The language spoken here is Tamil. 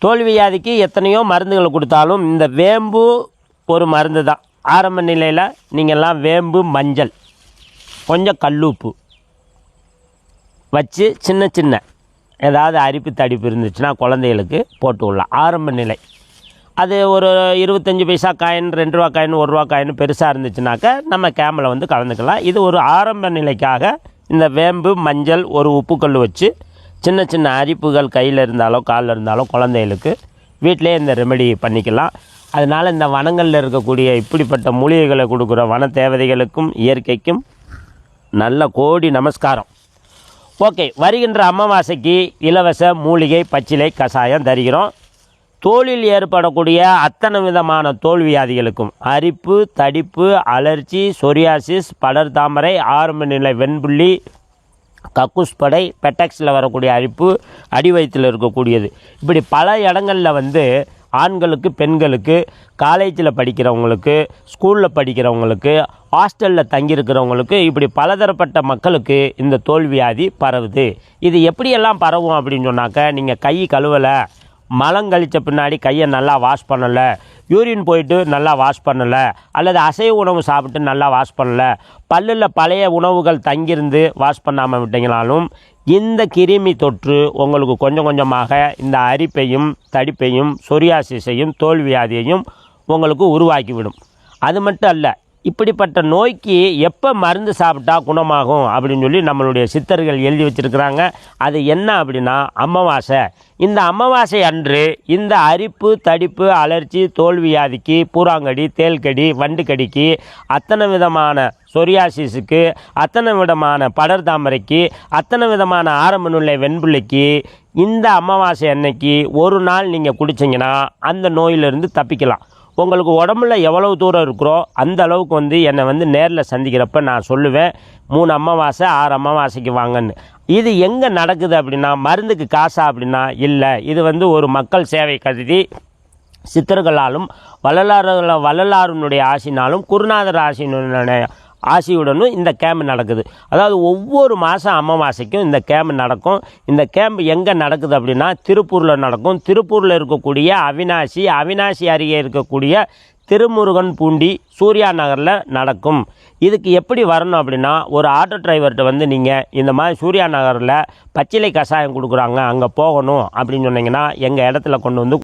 தோல்வியாதிக்கு எத்தனையோ மருந்துகள் கொடுத்தாலும் இந்த வேம்பு ஒரு மருந்து தான். ஆரம்ப நிலையில் நீங்கள்லாம் வேம்பு, மஞ்சள், கொஞ்சம் கல்லுப்பு வச்சு சின்ன சின்ன ஏதாவது அரிப்பு தடிப்பு இருந்துச்சுன்னா குழந்தைகளுக்கு போட்டு விடலாம். ஆரம்ப நிலை அது ஒரு 25 பைசா காயின், 2 ரூபா காயின், 1 ரூபா காயின் பெருசாக இருந்துச்சுனாக்கா நம்ம கேமில் வந்து கலந்துக்கலாம். இது ஒரு ஆரம்ப நிலைக்காக இந்த வேம்பு, மஞ்சள், ஒரு உப்புக்கல் வச்சு சின்ன சின்ன அரிப்புகள் கையில் இருந்தாலோ காலில் இருந்தாலோ குழந்தைகளுக்கு வீட்டிலே இந்த ரெமெடி பண்ணிக்கலாம். அதனால் இந்த வனங்களில் இருக்கக்கூடிய இப்படிப்பட்ட மூலிகைகளை கொடுக்குற வன தேவதைகளுக்கும் இயற்கைக்கும் நல்ல கோடி நமஸ்காரம். ஓகே, வருகின்ற அமாவாசைக்கு இலவச மூலிகை பச்சிலை கஷாயம் தருகிறோம். தோலில் ஏற்படக்கூடிய அத்தனை விதமான தோல் வியாதிகளுக்கும் அரிப்பு, தடிப்பு, அலர்ஜி, சொரியாசிஸ், படர் தாமரை, ஆரம்ப நிலை வெண்புள்ளி, கக்குஸ்படை, பெட்டக்ஸில் வரக்கூடிய அரிப்பு, அடி வயிற்றில் இருக்கக்கூடியது, இப்படி பல இடங்களில் வந்து ஆண்களுக்கு, பெண்களுக்கு, காலேஜில் படிக்கிறவங்களுக்கு, ஸ்கூலில் படிக்கிறவங்களுக்கு, ஹாஸ்டலில் தங்கியிருக்கிறவங்களுக்கு, இப்படி பலதரப்பட்ட மக்களுக்கு இந்த தோல்வியாதி பரவுது. இது எப்படியெல்லாம் பரவும் அப்படின்னு சொன்னாக்க, நீங்கள் கை கழுவலை, மலம் கழித்த பின்னாடி கையை நல்லா வாஷ் பண்ணலை, யூரின் போயிட்டு நல்லா வாஷ் பண்ணலை, அல்லது அசைவ உணவு சாப்பிட்டு நல்லா வாஷ் பண்ணலை, பல்லில் பழைய உணவுகள் தங்கியிருந்து வாஷ் பண்ணாமல் விட்டீங்கனாலும் இந்த கிருமி தொற்று உங்களுக்கு கொஞ்சம் கொஞ்சமாக இந்த அரிப்பையும், தடிப்பையும், சொரியாசிஸையும், தோல்வியாதியையும் உங்களுக்கு உருவாக்கிவிடும். அது மட்டும் அல்ல, இப்படிப்பட்ட நோய்க்கு எப்போ மருந்து சாப்பிட்டா குணமாகும் அப்படின்னு சொல்லி நம்மளுடைய சித்தர்கள் எழுதி வச்சுருக்கிறாங்க. அது என்ன அப்படின்னா அமாவாசை. இந்த அமாவாசை அன்று இந்த அரிப்பு, தடிப்பு, அலர்ஜி, தோல்வியாதிக்கு, பூராங்கடி, தேல்கடி, வண்டு கடிக்கு, அத்தனை விதமான சொரியாசிஸுக்கு, அத்தனை விதமான படர் தாமரைக்கு, அத்தனை விதமான ஆரம்ப நிலை வெண்புள்ளிக்கு இந்த அமாவாசை அன்னைக்கு ஒரு நாள் நீங்கள் குடிச்சிங்கன்னா அந்த நோயிலிருந்து தப்பிக்கலாம். உங்களுக்கு உடம்புல எவ்வளவு தூரம் இருக்கிறோ அந்த அளவுக்கு வந்து என்னை வந்து நேரில் சந்திக்கிறப்ப நான் சொல்லுவேன், 3 அமாவாசை 6 அமாவாசைக்கு வாங்கன்னு. இது எங்கே நடக்குது அப்படின்னா, மருந்துக்கு காசா அப்படின்னா இல்லை. இது வந்து ஒரு மக்கள் சேவை கருதி சித்தர்களாலும் வள்ளலாருனுடைய ஆசினாலும் குருநாதர் ஆசியுடனும் இந்த கேம்ப் நடக்குது. அதாவது ஒவ்வொரு மாதம் அமாவாசைக்கும் இந்த கேம்ப் நடக்கும். இந்த கேம்ப் எங்கே நடக்குது அப்படின்னா திருப்பூரில் நடக்கும். திருப்பூரில் இருக்கக்கூடிய அவினாசி அருகே இருக்கக்கூடிய திருமுருகன் பூண்டி சூர்யா நகரில் நடக்கும். இதுக்கு எப்படி வரணும் அப்படின்னா, ஒரு ஆட்டோ டிரைவர்கிட்ட வந்து நீங்கள் இந்த மாதிரி சூர்யா நகரில் பச்சிலை கஷாயம் கொடுக்குறாங்க, அங்கே போகணும் அப்படின்னு சொன்னீங்கன்னா எங்கள் இடத்துல கொண்டு வந்து